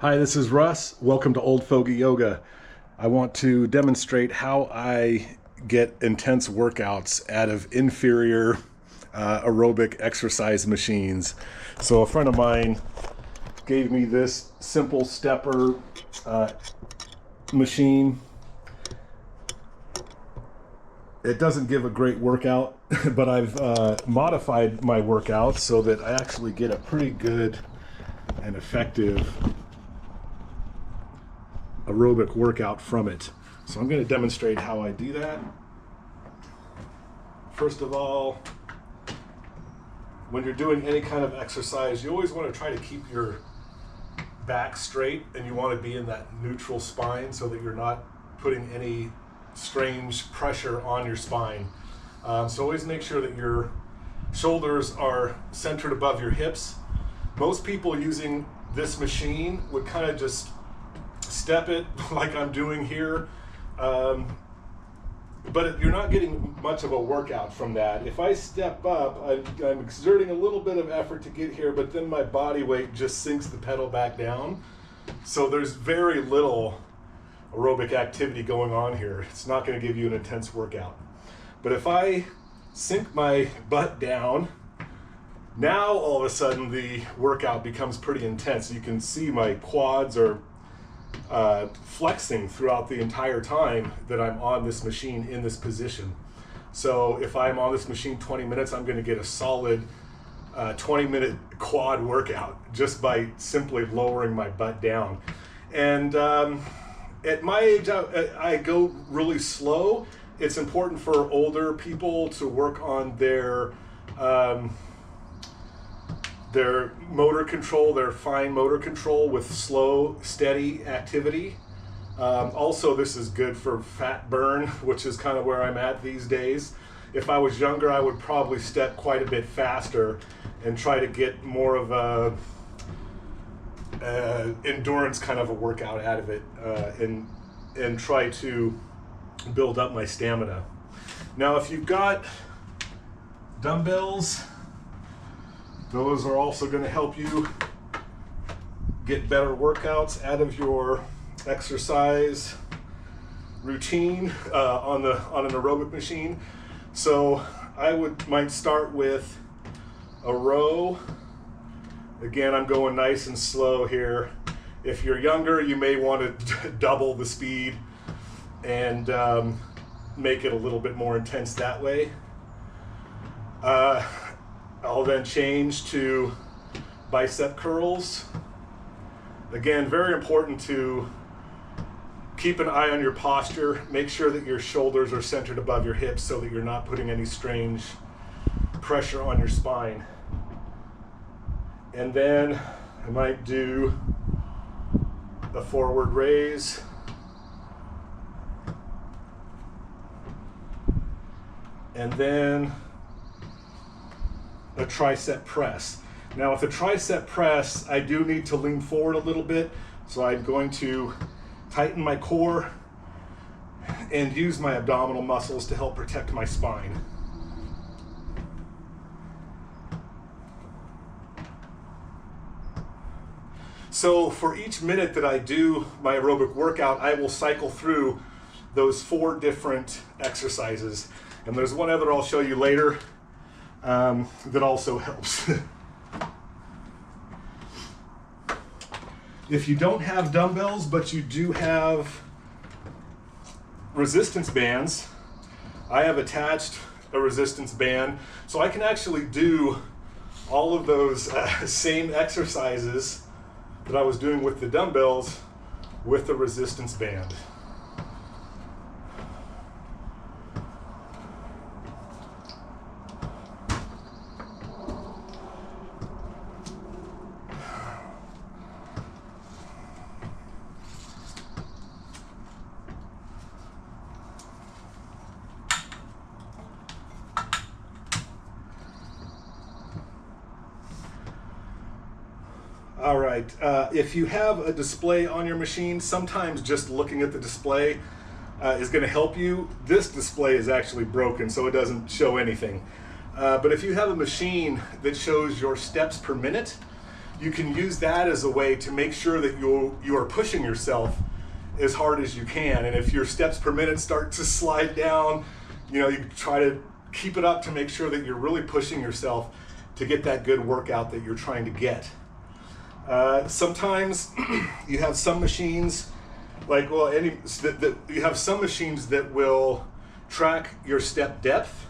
Hi, this is Russ. Welcome to Old Fogey Yoga. I want to demonstrate how I get intense workouts out of inferior aerobic exercise machines. So a friend of mine gave me this simple stepper machine. It doesn't give a great workout, but I've modified my workout so that I actually get a pretty good and effective aerobic workout from it. So I'm going to demonstrate how I do that. First of all, when you're doing any kind of exercise, you always want to try to keep your back straight, and you want to be in that neutral spine so that you're not putting any strange pressure on your spine. So always make sure that your shoulders are centered above your hips. Most people using this machine would kind of just step it like I'm doing here, but you're not getting much of a workout from that. If I step up, I'm exerting a little bit of effort to get here, but then my body weight just sinks the pedal back down. So there's very little aerobic activity going on here. It's not going to give you an intense workout. But if I sink my butt down, now all of a sudden the workout becomes pretty intense. You can see my quads are flexing throughout the entire time that I'm on this machine in this position. So if I'm on this machine 20 minutes, I'm going to get a solid 20-minute quad workout just by simply lowering my butt down. And at my age, I go really slow. It's important for older people to work on their motor control, their fine motor control with slow, steady activity. Also, this is good for fat burn, which is kind of where I'm at these days. If I was younger, I would probably step quite a bit faster and try to get more of a endurance kind of a workout out of it, and try to build up my stamina. Now, if you've got dumbbells, those are also going to help you get better workouts out of your exercise routine on an aerobic machine. So I might start with a row. Again, I'm going nice and slow here. If you're younger, you may want to double the speed and make it a little bit more intense that way. I'll then change to bicep curls. Again, very important to keep an eye on your posture. Make sure that your shoulders are centered above your hips so that you're not putting any strange pressure on your spine. And then I might do a forward raise. And then a tricep press. Now with a tricep press, I do need to lean forward a little bit, so I'm going to tighten my core and use my abdominal muscles to help protect my spine. So for each minute that I do my aerobic workout, I will cycle through those 4 different exercises. And there's one other I'll show you later that also helps. If you don't have dumbbells, but you do have resistance bands, I have attached a resistance band, so I can actually do all of those same exercises that I was doing with the dumbbells with the resistance band. All right, if you have a display on your machine, sometimes just looking at the display is going to help you. This display is actually broken, so it doesn't show anything. But if you have a machine that shows your steps per minute, you can use that as a way to make sure that you are pushing yourself as hard as you can. And if your steps per minute start to slide down, you try to keep it up to make sure that you're really pushing yourself to get that good workout that you're trying to get. Sometimes you have some machines, you have some machines that will track your step depth.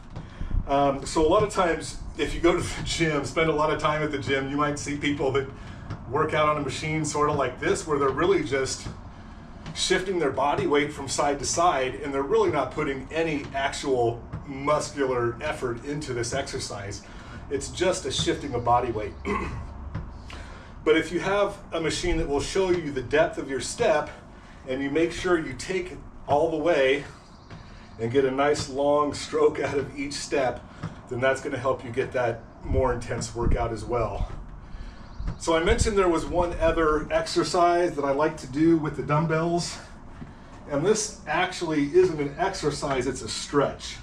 So a lot of times, if you go to the gym, spend a lot of time at the gym, you might see people that work out on a machine sort of like this, where they're really just shifting their body weight from side to side, and they're really not putting any actual muscular effort into this exercise. It's just a shifting of body weight. But if you have a machine that will show you the depth of your step, and you make sure you take it all the way and get a nice long stroke out of each step, then that's going to help you get that more intense workout as well. So I mentioned there was one other exercise that I like to do with the dumbbells, and this actually isn't an exercise, it's a stretch.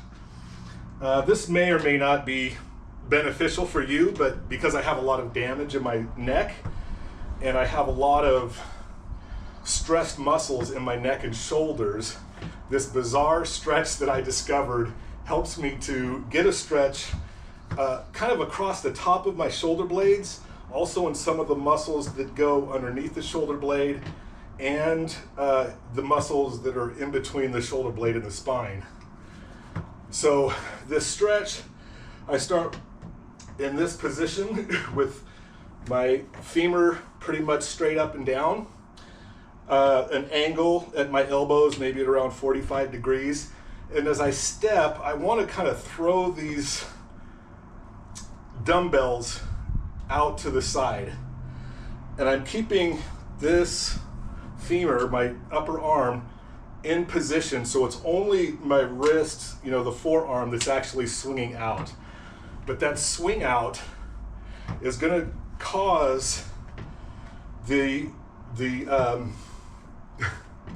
This may or may not be beneficial for you, but because I have a lot of damage in my neck and I have a lot of stressed muscles in my neck and shoulders, this bizarre stretch that I discovered helps me to get a stretch kind of across the top of my shoulder blades, also in some of the muscles that go underneath the shoulder blade, and the muscles that are in between the shoulder blade and the spine. So this stretch, I start in this position with my femur pretty much straight up and down, an angle at my elbows, maybe at around 45 degrees. And as I step, I want to kind of throw these dumbbells out to the side. And I'm keeping this femur, my upper arm, in position, so it's only my wrist, the forearm, that's actually swinging out. But that swing out is going to cause the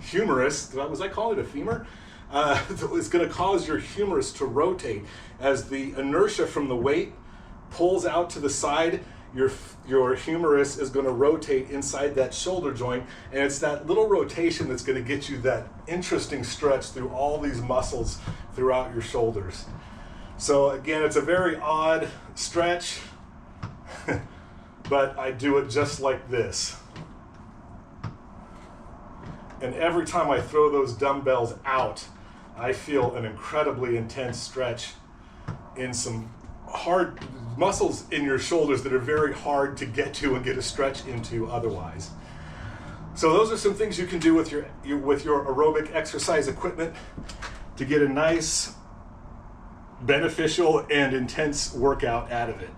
humerus, was I calling it a femur? It's going to cause your humerus to rotate. As the inertia from the weight pulls out to the side, your humerus is going to rotate inside that shoulder joint, and it's that little rotation that's going to get you that interesting stretch through all these muscles throughout your shoulders. So again, it's a very odd stretch, but I do it just like this. And every time I throw those dumbbells out, I feel an incredibly intense stretch in some hard muscles in your shoulders that are very hard to get to and get a stretch into otherwise. So those are some things you can do with your aerobic exercise equipment to get a nice, beneficial, and intense workout out of it.